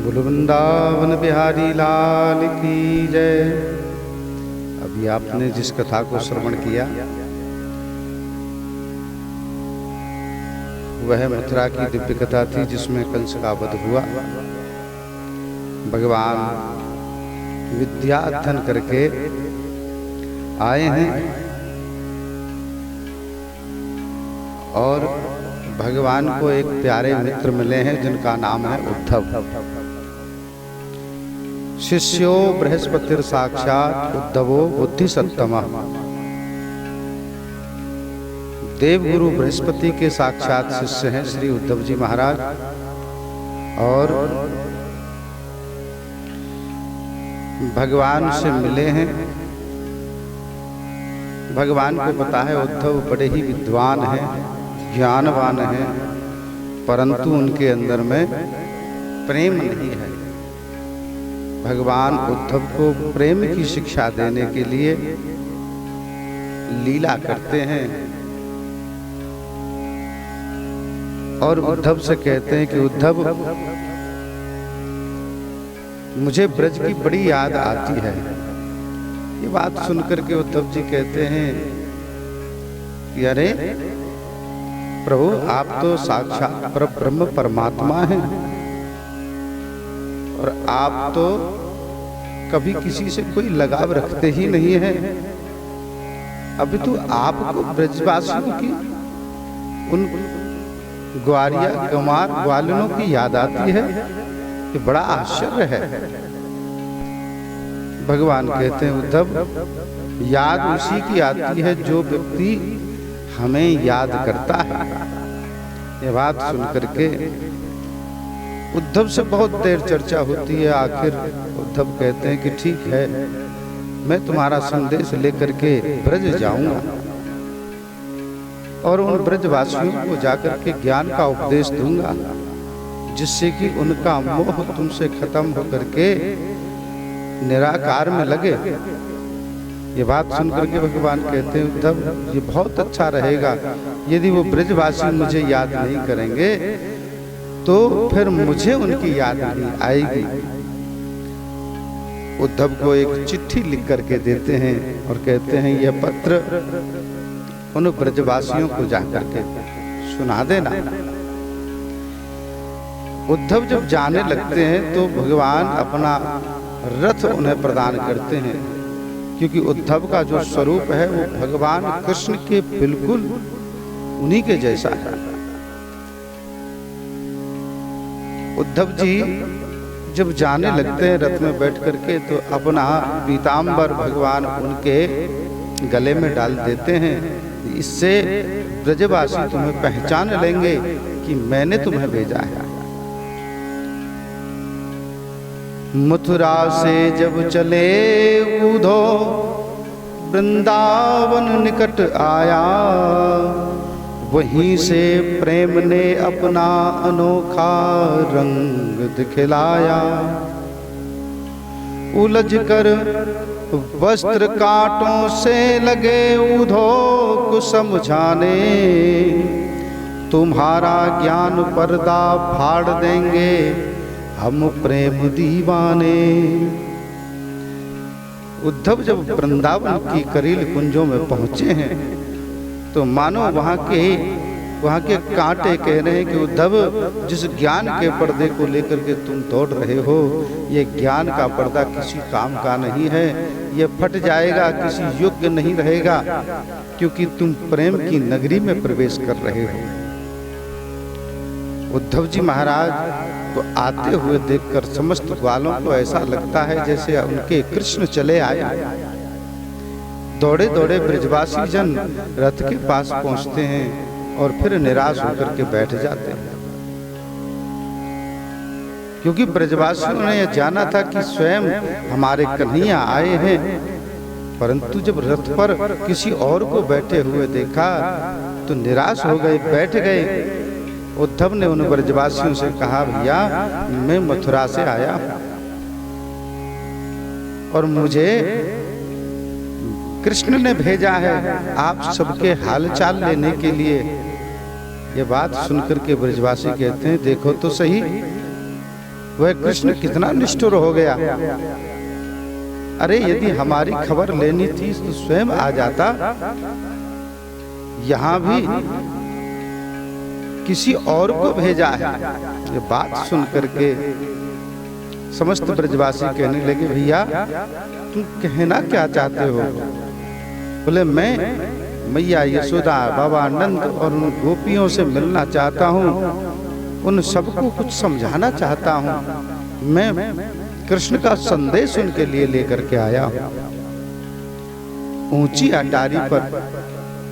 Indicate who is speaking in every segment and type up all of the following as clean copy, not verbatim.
Speaker 1: बोलो वृंदावन बिहारी लाल की जय। अभी आपने जिस कथा को श्रवण किया वह मथुरा की दिव्य कथा थी, जिसमें कंस का वध हुआ। भगवान विद्या अध्ययन करके आए हैं और भगवान को एक प्यारे मित्र मिले हैं जिनका नाम है उद्धव। शिष्यो बृहस्पतिर साक्षात उद्धवो बुद्धिसत्तमः। देवगुरु बृहस्पति के साक्षात शिष्य हैं श्री उद्धव जी महाराज। और भगवान से मिले हैं। भगवान को पता है उद्धव बड़े ही विद्वान हैं, ज्ञानवान हैं, परंतु उनके अंदर में प्रेम नहीं है। भगवान उद्धव को प्रेम की शिक्षा देने के लिए लीला करते हैं और उद्धव से कहते हैं कि उद्धव, मुझे ब्रज की बड़ी याद आती है। ये बात सुनकर के उद्धव जी कहते हैं कि अरे प्रभु, आप तो साक्षात परब्रह्म परमात्मा हैं और आप तो कभी किसी से कोई लगाव रखते ही नहीं है। अभी तो आपको ब्रजवासियों की उन ग्वालिनों की याद आती है। ये बड़ा आश्चर्य है। भगवान कहते हैं उद्धव, याद उसी की आती है जो व्यक्ति हमें याद करता है। ये बात सुनकर के उद्धव से बहुत देर चर्चा होती है। आखिर उद्धव कहते हैं कि ठीक है, मैं तुम्हारा संदेश लेकर के ब्रज जाऊंगा और उन ब्रजवासियों को जाकर के ज्ञान का उपदेश दूंगा, जिससे कि उनका मोह तुमसे खत्म होकर के निराकार में लगे। ये बात सुनकर के भगवान कहते हैं उद्धव, ये बहुत अच्छा रहेगा। यदि वो ब्रजवासी मुझे याद नहीं करेंगे तो फिर मुझे उनकी याद नहीं आएगी। उद्धव को एक चिट्ठी लिख करके देते हैं और कहते हैं यह पत्र उन ब्रजवासियों को जाकर के सुना देना। उद्धव जब जाने लगते हैं तो भगवान अपना रथ उन्हें प्रदान करते हैं, क्योंकि उद्धव का जो स्वरूप है वो भगवान कृष्ण के बिल्कुल उन्हीं के जैसा है। उद्धव जी जब जाने लगते हैं रथ में बैठ करके तो अपना पीतांबर भगवान उनके गले में डाल देते हैं। इससे ब्रजवासी तुम्हें पहचान लेंगे कि मैंने तुम्हें भेजा है। मथुरा से जब चले उधो वृंदावन निकट आया, वहीं से प्रेम ने अपना अनोखा रंग दिखलाया। उलझ कर वस्त्र कांटों से लगे उधो को समझाने, तुम्हारा ज्ञान पर्दा फाड़ देंगे हम प्रेम दीवाने। उद्धव जब वृंदावन की करील कुंजों में पहुंचे हैं तो मानो वहां के कांटे कह रहे हैं कि उद्धव, जिस ज्ञान के पर्दे को लेकर के तुम दौड़ रहे हो, ये ज्ञान का पर्दा किसी काम का नहीं है। ये फट जाएगा, किसी योग्य नहीं रहेगा, क्योंकि तुम प्रेम की नगरी में प्रवेश कर रहे हो। उद्धव जी महाराज को आते हुए देखकर समस्त ग्वालों को ऐसा लगता है जैसे उनके कृष्ण चले आए। दौड़े दौड़े ब्रजवासी जन रथ के पास पहुंचते हैं और फिर निराश होकर के बैठ जाते हैं, क्योंकि ब्रजवासियों ने यह जाना था कि स्वयं हमारे कन्हैया आए हैं। परंतु जब रथ पर किसी और को बैठे हुए देखा तो निराश हो गए, बैठ गए। उद्धव ने उन ब्रजवासियों से कहा, भैया मैं मथुरा से आया और मुझे कृष्ण ने भेजा है आप सबके हालचाल लेने के लिए। ये बात सुनकर के ब्रजवासी कहते हैं, देखो तो सही, वह कृष्ण कितना निष्ठुर हो गया। अरे यदि हमारी खबर लेनी थी तो स्वयं आ जाता, यहाँ भी किसी और को भेजा है। ये बात सुन करके समस्त ब्रजवासी कहने लगे, भैया तुम कहना क्या चाहते हो? बोले, मैं मैया यशोदा, बाबा नंद और उन गोपियों से मिलना चाहता हूँ, उन सबको कुछ समझाना चाहता हूँ। मैं कृष्ण का संदेश उनके लिए लेकर के आया हूँ। ऊंची अटारी पर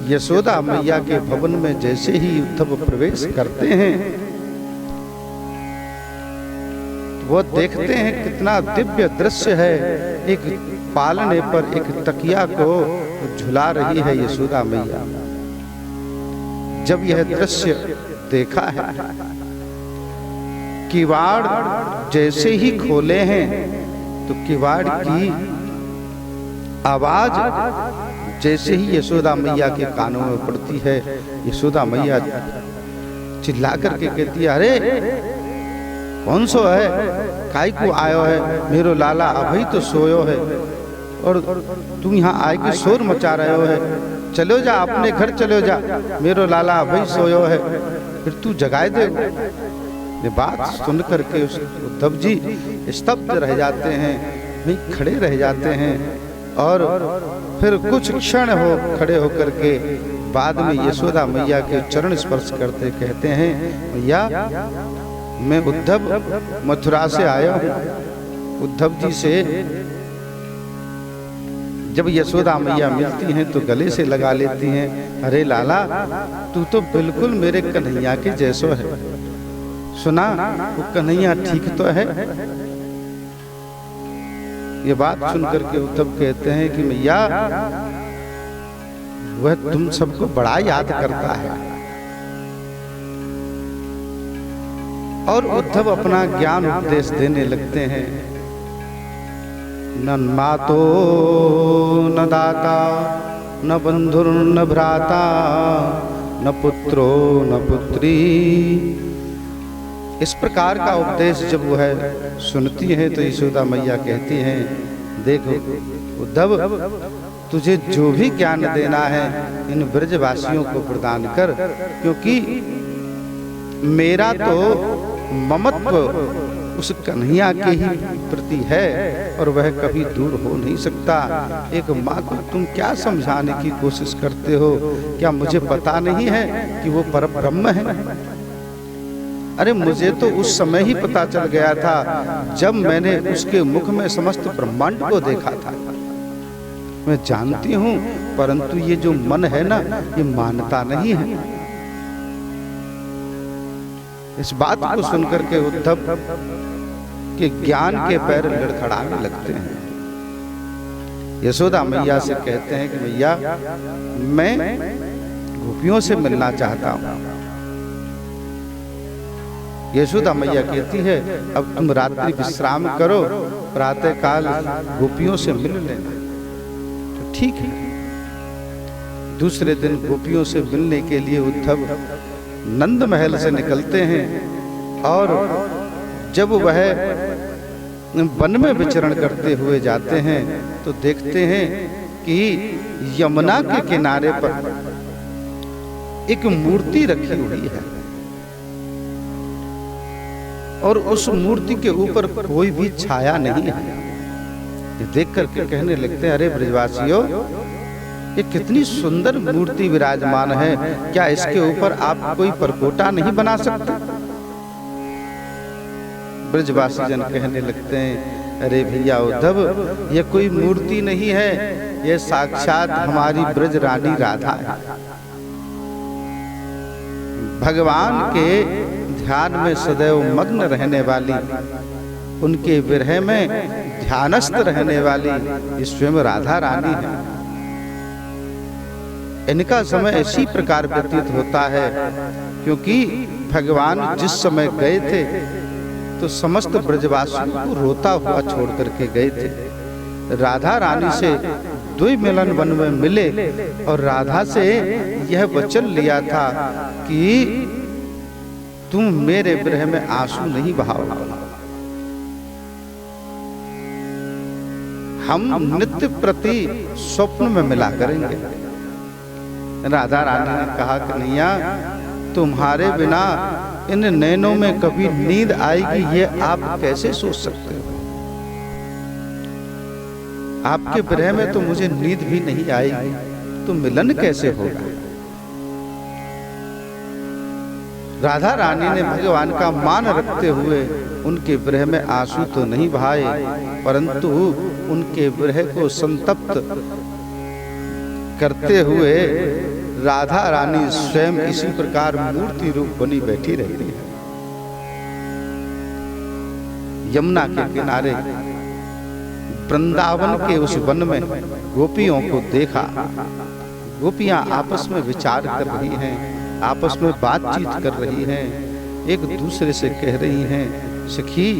Speaker 1: यशोदा मैया के भवन में जैसे ही उद्धव प्रवेश करते हैं, वो देखते हैं कितना दिव्य दृश्य है। एक पालने पर एक तकिया को झुला रही है यशोदा मैया। जब यह दृश्य देखा है, किवाड़ जैसे ही खोले हैं तो किवाड़ की आवाज जैसे ही यशोदा मैया के कानों में पड़ती है, यशोदा मैया चिल्ला करके कहती है, अरे कौन सो है, काई को आयो है? मेरो लाला अभी तो सोयो है और तुम यहाँ आए के शोर मचा रहे हो है। चलो जा, अपने घर चलो जा, मेरो लाला अभी सोयो है, फिर तू जगाए दे। ये बात सुन करके उद्धव जी स्तब्ध रह जाते हैं, वहीं खड़े रह जाते हैं और फिर कुछ क्षण हो खड़े होकर के बाद में यशोदा मैया के चरण स्पर्श करते कहते हैं, मैया मैं उद्धव मथुरा से आया हूँ। उद्धव जी से जब यशोदा मैया मिलती हैं तो गले से लगा लेती हैं, अरे लाला तू तो बिल्कुल मेरे कन्हैया के जैसो है। सुना वो कन्हैया ठीक तो है? ये बात सुनकर के उद्धव कहते हैं कि मैया वह तुम सबको बड़ा याद करता है। और उद्धव अपना ज्ञान उपदेश देने लगते हैं। न मातो न दाता न बंधुर न भ्राता न पुत्रो न पुत्री। इस प्रकार का उपदेश जब वह सुनती है तो यशोदा मैया कहती हैं, देखो उद्धव तुझे जो भी ज्ञान देना है इन ब्रजवासियों को प्रदान कर, क्योंकि मेरा तो ममत्व उस कन्हैया के ही प्रति है और वह कभी दूर हो नहीं सकता। एक माँ को तुम क्या समझाने की कोशिश करते हो? क्या मुझे पता नहीं है कि वो परब्रह्म है? अरे मुझे तो उस समय ही पता चल गया था जब मैंने उसके मुख में समस्त ब्रह्मांड को देखा था। मैं जानती हूँ, परंतु ये जो मन है ना, ये मानता नहीं है। इस बात को सुनकर के उद्धव के ज्ञान के पैर लड़खड़ाने लगते हैं। यशोदा मैया से कहते हैं कि मैया मैं गोपियों से मिलना चाहता हूँ। यशोदा मैया कहती है, अब तुम रात्रि विश्राम करो, प्रातः काल गोपियों से मिल लेना। तो ठीक है। दूसरे दिन गोपियों से मिलने के लिए उद्धव नंद महल से निकलते हैं और जब वह वन में विचरण करते हुए जाते हैं तो देखते हैं कि यमुना के किनारे पर एक मूर्ति रखी हुई है और उस मूर्ति के ऊपर कोई भी छाया नहीं है। ये देख करके कहने लगते हैं, अरे ब्रजवासियों ये कितनी सुंदर मूर्ति विराजमान है, क्या इसके ऊपर आप कोई परकोटा नहीं बना सकते? ब्रजवासी जन कहने लगते हैं, अरे भैया उद्धव ये कोई मूर्ति नहीं है, ये साक्षात हमारी ब्रज रानी राधा है। भगवान के ध्यान में सदैव मग्न रहने वाली, उनके विरह में ध्यानस्थ रहने वाली स्वयं राधा रानी है। इनका समय इसी प्रकार व्यतीत होता है क्योंकि भगवान जिस समय गए थे तो समस्त ब्रजवासियों को रोता हुआ छोड़ करके गए थे। राधा रानी से द्विमिलन वन में मिले और राधा से यह वचन लिया था कि तुम मेरे विरह में आंसू नहीं बहाओगे। हम नित्य प्रति स्वप्न में मिला करेंगे। राधा रानी ने कहा कन्हैया, तुम्हारे बिना इन नैनों में कभी नींद आएगी, ये आप कैसे सोच सकते हो? आपके विरह में तो मुझे नींद भी नहीं आएगी, तो मिलन कैसे होगा? राधा रानी ने भगवान का मान रखते हुए उनके विरह में आंसू तो नहीं बहाए, परंतु उनके विरह को संतप्त करते हुए राधा रानी स्वयं इसी प्रकार मूर्ति रूप बनी बैठी रहती है। यमुना के किनारे वृंदावन के उस वन में गोपियों को देखा। गोपियां आपस में विचार कर रही हैं, आपस में बातचीत कर रही हैं, एक दूसरे से कह रही हैं, सखी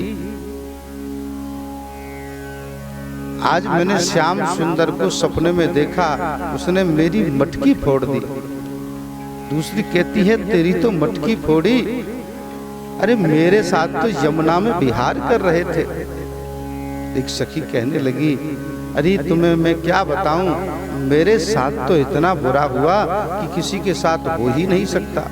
Speaker 1: आज मैंने श्याम सुंदर को सपने में देखा, उसने मेरी मटकी फोड़ दी। दूसरी कहती है, तेरी तो मटकी फोड़ी, अरे मेरे साथ तो यमुना में विहार कर रहे थे। एक सखी कहने लगी, अरे तुम्हें मैं क्या बताऊं, मेरे साथ तो इतना बुरा हुआ कि किसी के साथ हो ही नहीं सकता।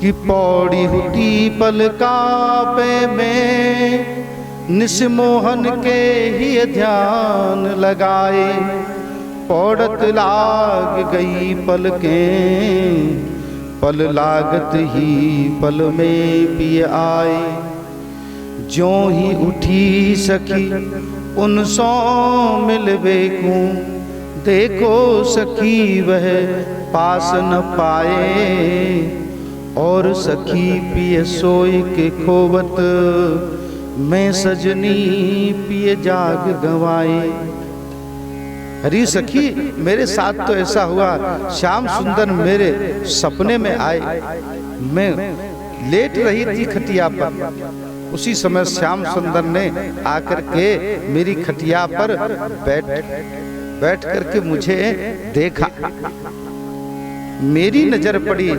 Speaker 1: कि पौड़ी हुटी पल कापे में निस्मोहन के ही ध्यान लगाए, पौड़त लाग गई पलकें, पल लागत ही पल में पिए आए। ज्यों ही उठी सखी उन सौ मिलवे को, देखो सखी वह पास न पाए, और सखी पिए सोई के खोवत, मैं सजनी पिए जाग गवाए। अरे सखी, मेरे साथ तो ऐसा हुआ, श्याम सुंदर मेरे सपने में आए, मैं लेट रही थी खटिया पर, उसी समय श्याम सुंदर ने आकर के मेरी खटिया पर बैठ करके मुझे देखा। मेरी नजर पड़ी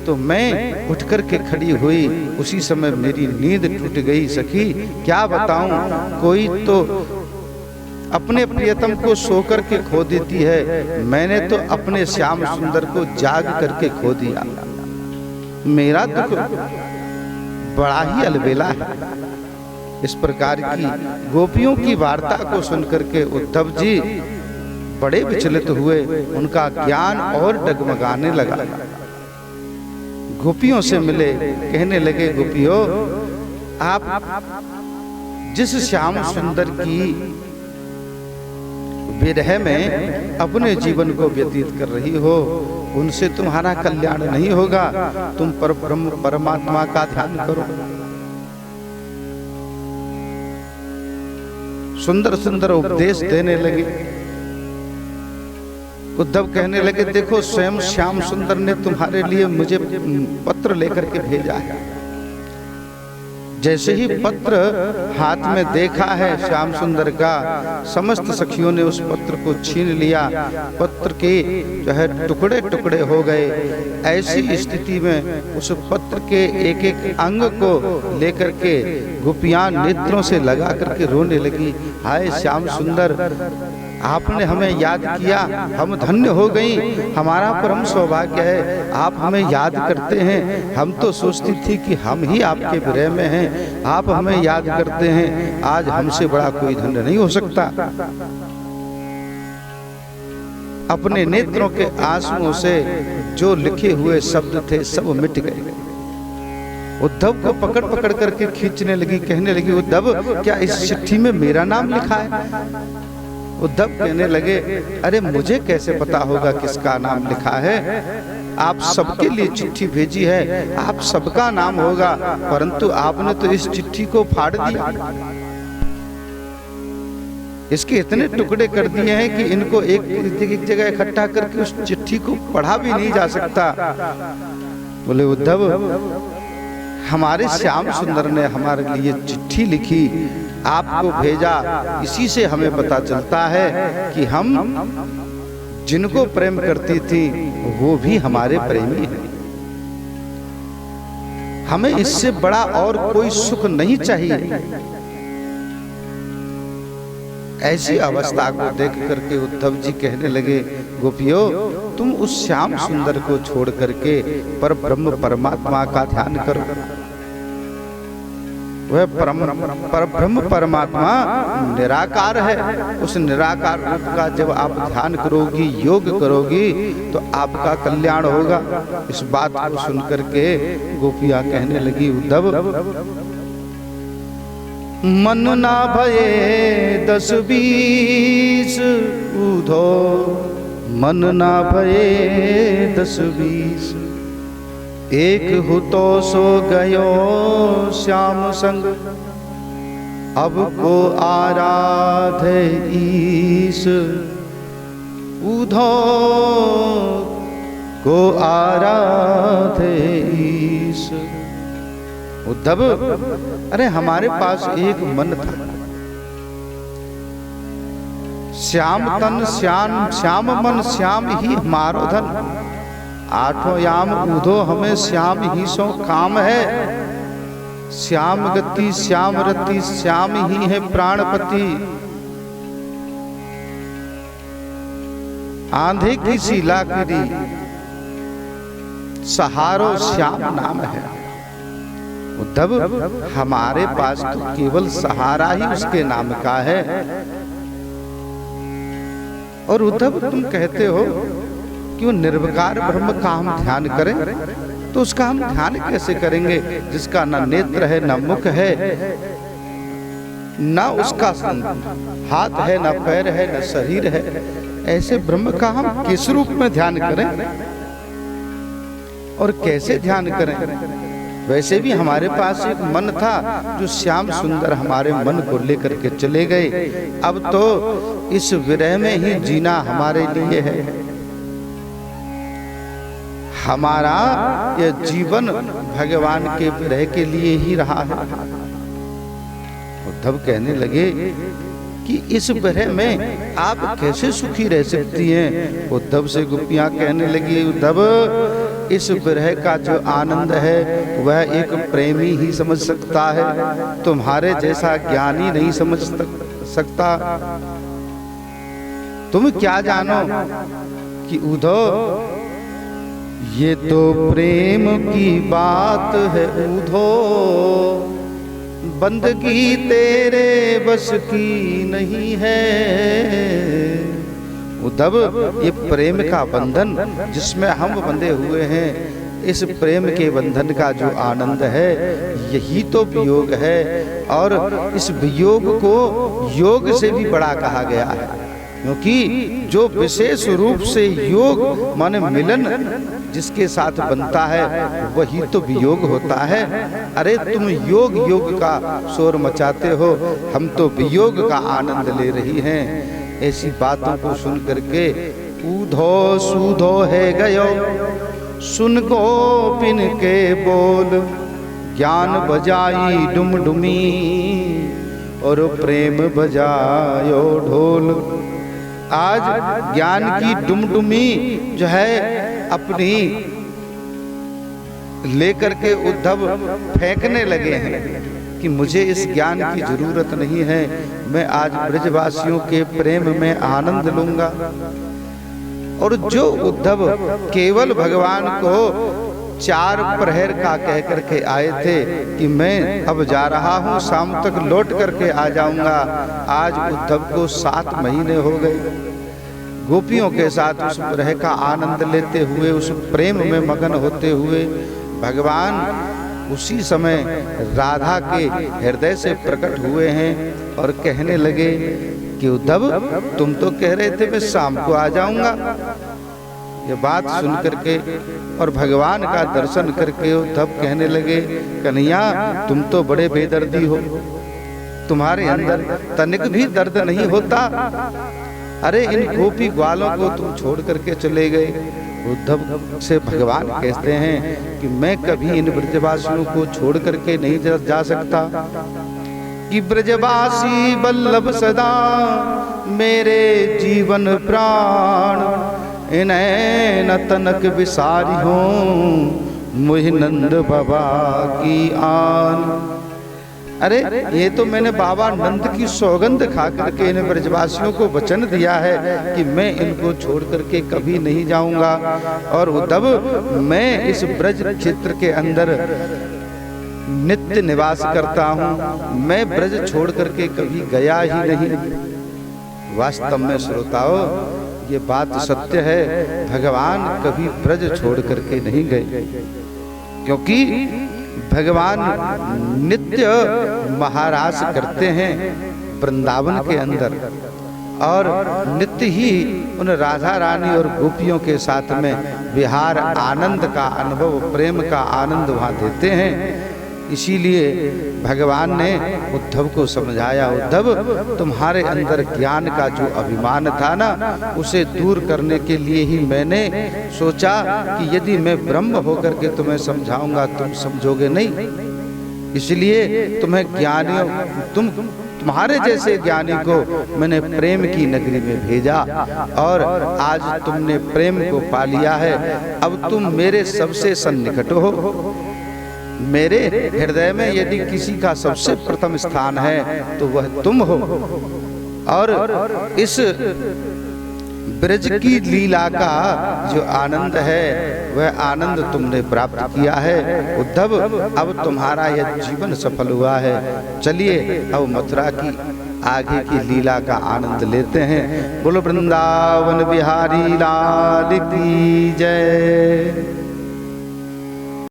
Speaker 1: तो मैं उठ करके खड़ी हुई, उसी समय मेरी नींद टूट गई। सखी क्या बताऊं, कोई तो अपने प्रियतम को सो करके खो देती है, मैंने तो अपने श्याम सुंदर को जाग करके खो दिया। मेरा दुख बड़ा ही अलबेला है। इस प्रकार की गोपियों की वार्ता को सुनकर के उद्धव जी बड़े विचलित हुए, उनका ज्ञान और डगमगाने लगा। गोपियों से मिले, कहने लगे, गोपियों आप जिस श्याम सुंदर की विरह में अपने जीवन को व्यतीत कर रही हो, उनसे तुम्हारा कल्याण नहीं होगा, तुम परब्रह्म परमात्मा का ध्यान करो। सुंदर सुंदर उपदेश देने लगे। उद्धव कहने लगे, देखो स्वयं श्याम सुंदर ने तुम्हारे लिए मुझे पत्र लेकर के भेजा है। जैसे ही पत्र हाथ में देखा है श्याम सुंदर का, समस्त सखियों ने उस पत्र को छीन लिया, पत्र के जो है टुकड़े टुकड़े हो गए। ऐसी स्थिति में उस पत्र के एक एक अंग को लेकर के गोपियां नेत्रों से लगा करके रोने लगी। हाय श्याम सुंदर, आपने हमें याद किया, हम धन्य हो गई, हमारा परम सौभाग्य है, आप हमें याद करते हैं। हम तो सोचती थी कि हम ही आपके विरह में हैं, आप हमें याद करते हैं, आज हमसे बड़ा कोई धन्य नहीं हो सकता। अपने नेत्रों के आंसुओं से जो लिखे हुए शब्द थे सब मिट गए। उद्धव को पकड़ पकड़ करके खींचने लगी, कहने लगी, उद्धव क्या इस चिट्ठी में मेरा नाम लिखा है? उद्धव कहने लगे, अरे मुझे कैसे पता होगा किसका नाम लिखा है? आप सबके लिए चिट्ठी भेजी है, आप सबका नाम होगा, परंतु आपने तो इस चिट्ठी को फाड़ दिया, इसके इतने टुकड़े कर दिए हैं कि इनको एक जगह इकट्ठा करके उस चिट्ठी को पढ़ा भी नहीं जा सकता। बोले, उद्धव हमारे श्याम सुंदर ने हमारे लिए चिट्ठी लिखी, आपको भेजा, इसी से हमें पता चलता है कि हम जिनको प्रेम करती थी वो भी हमारे प्रेमी हैं। हमें इससे बड़ा और कोई सुख नहीं चाहिए। ऐसी अवस्था को देख करके उद्धव जी कहने लगे, गोपियों तुम उस श्याम सुंदर को छोड़ करके पर ब्रह्म परमात्मा का ध्यान करो। वह पर ब्रह्म परमात्मा निराकार है। उस निराकार रूप का जब आप ध्यान करोगी, योग करोगी, तो आपका कल्याण होगा। इस बात को सुनकर के गोपियां कहने लगी, उद्धव मन ना भये 10-20 उधो, मन ना भये 10-20, एक हो तो सो गयो श्याम संग, अब को आराधे ईश, उधो को आराधे ईश। उद्धव, अरे हमारे पास एक मन था, श्याम तन श्याम मन श्याम ही हमारो धन, आठों याम उधो हमें श्याम ही सो काम है, श्याम गति श्याम रति श्याम ही है प्राणपति, आंधे की शीला गिरी सहारो श्याम नाम है। उद्धव, हमारे पास तो केवल सहारा ही उसके नाम का है। और उद्धव तुम कहते हो कि वो निर्विकार ब्रह्म का हम ध्यान करें, तो उसका हम ध्यान कैसे करेंगे जिसका न नेत्र है, न मुख है, न उसका हाथ है, न पैर है, न शरीर है। ऐसे ब्रह्म का हम किस रूप में ध्यान करें और कैसे ध्यान करें? वैसे भी हमारे पास एक मन था जो श्याम सुंदर हमारे मन को लेकर के चले गए। अब तो इस विरह में ही जीना हमारे लिए है। हमारा यह जीवन भगवान के विरह के लिए ही रहा है। उद्धव कहने लगे कि इस विरह में आप कैसे सुखी रह सकती हैं? उद्धव से गोपियां कहने लगी, उद्धव इस विरह का जो आनंद है वह एक प्रेमी ही समझ सकता है, तुम्हारे जैसा ज्ञानी नहीं समझ सकता। तुम क्या जानो कि उद्धव ये तो प्रेम की बात है, उद्धव बंदगी तेरे बस की नहीं है। उद्धव, ये प्रेम का बंधन जिसमें हम बंधे हुए हैं, इस प्रेम के बंधन का जो आनंद है यही तो वियोग है। और इस वियोग को योग से भी बड़ा कहा गया है, क्योंकि जो विशेष रूप से योग माने मिलन जिसके साथ बनता है वही तो वियोग होता है। अरे तुम योग योग का शोर मचाते हो, हम तो वियोग का आनंद ले रही हैं। ऐसी बातों को सुन करके ऊधो सूधो है गयो, सुन गोपिन के बोल, ज्ञान बजाई डुमडुमी और प्रेम बजायो ढोल। आज ज्ञान की डुमडुमी जो है अपनी लेकर के उद्धव फेंकने लगे हैं कि मुझे इस ज्ञान की जरूरत नहीं है, मैं आज ब्रजवासियों के प्रेम में आनंद लूंगा। और जो उद्धव केवल भगवान को 4 प्रहर का कह करके आए थे कि मैं अब जा रहा हूँ, शाम तक लौट करके आ जाऊंगा, आज उद्धव को 7 महीने हो गए। गोपियों के साथ उस प्रहर का आनंद लेते हुए, उस प्रेम में मगन होते हुए भगवान उसी समय राधा के हृदय से प्रकट हुए हैं और कहने लगे कि उद्धव तुम तो कह रहे थे मैं शाम को आ जाऊंगा। ये बात सुन करके और भगवान का दर्शन करके उद्धव कहने लगे, कन्हैया तुम तो बड़े बेदर्दी हो, तुम्हारे अंदर तनिक भी दर्द नहीं होता। अरे इन गोपी ग्वालों को तुम छोड़ करके चले गए। उद्धव से भगवान कहते हैं कि मैं कभी इन ब्रजवासियों को छोड़ करके नहीं जा सकता, कि ब्रजवासी वल्लभ सदा मेरे जीवन प्राण, इन्हें न तनक विसारी हो मुहि नंद बाबा की आन। अरे ये तो मैंने बाबा नंद की सौगंध खा करके इन ब्रजवासियों को वचन दिया है कि मैं इनको छोड़ करके कभी नहीं जाऊंगा, और उद्धव मैं इस ब्रज क्षेत्र के अंदर नित्य निवास करता हूँ, मैं ब्रज छोड़ करके कभी गया ही नहीं। वास्तव में श्रोताओ ये बात सत्य है, भगवान कभी ब्रज छोड़ करके नहीं गए, क्योंकि भगवान नित्य महाराज करते हैं वृंदावन के अंदर, और नित्य ही उन राधा रानी और गोपियों के साथ में विहार आनंद का अनुभव, प्रेम का आनंद वहाँ देते हैं। इसीलिए भगवान ने उद्धव को समझाया, उद्धव तुम्हारे अंदर ज्ञान का जो अभिमान था ना, उसे दूर करने के लिए ही मैंने सोचा कि यदि मैं ब्रह्म होकर के तुम्हें समझाऊंगा तुम समझोगे नहीं, इसलिए तुम्हें ज्ञानियों तुम्हारे जैसे ज्ञानी को मैंने प्रेम की नगरी में भेजा, और आज तुमने प्रेम को पा लिया है। अब तुम मेरे सबसे सन्निकट हो। मेरे हृदय में यदि किसी का सबसे प्रथम स्थान है तो वह तुम हो, और इस ब्रज की लीला का जो आनंद है वह आनंद तुमने प्राप्त किया है। उद्धव अब तुम्हारा यह जीवन सफल हुआ है, चलिए अब मथुरा की आगे की लीला का आनंद लेते हैं। बोलो वृंदावन बिहारी लाल की जय।